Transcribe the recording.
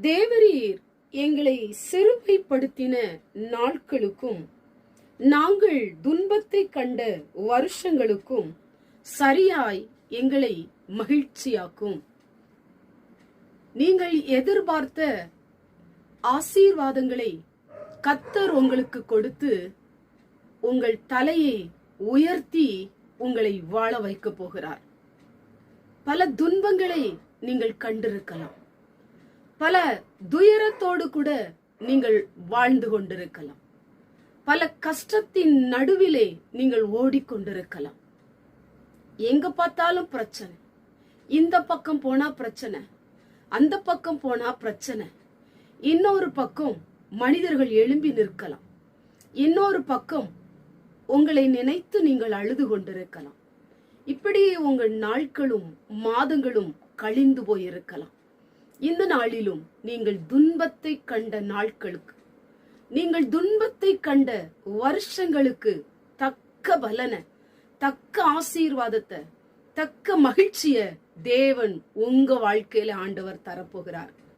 தேவரீர் எங்களை சிறுமைப்படுத்தின நாட்களுக்கும் நாங்கள் துன்பத்தை கண்ட வருஷங்களுக்கும் சரியாய் எங்களை மகிழ்ச்சியாக்கும். நீங்கள் எதிர்பார்த்த ஆசீர்வாதங்களை கர்த்தர் உங்களுக்கு கொடுத்து உங்கள் தலையை உயர்த்தி உங்களை வாழ வைக்க போகிறார். பல துன்பங்களை நீங்கள் கண்டிருக்கலாம், பல துயரத்தோடு கூட நீங்கள் வாழ்ந்து கொண்டிருக்கலாம், பல கஷ்டத்தின் நடுவிலே நீங்கள் ஓடிக்கொண்டிருக்கலாம். எங்க பார்த்தாலும் பிரச்சனை, இந்த பக்கம் போனா பிரச்சனை, அந்த பக்கம் போனா பிரச்சனை, இன்னொரு பக்கம் மனிதர்கள் எழும்பி நிற்கலாம், இன்னொரு பக்கம் உங்களை நினைத்து நீங்கள் அழுது கொண்டிருக்கலாம். இப்படி உங்கள் நாட்களும் மாதங்களும் கழிந்து போயிருக்கலாம். இந்த நாளிலும் நீங்கள் துன்பத்தை கண்ட நாட்களுக்கு, நீங்கள் துன்பத்தை கண்ட வருஷங்களுக்கு தக்க பலனை, தக்க ஆசீர்வாதத்தை, தக்க மகிழ்ச்சிய தேவன் உங்க வாழ்க்கையில ஆண்டவர் தரப்போகிறார்.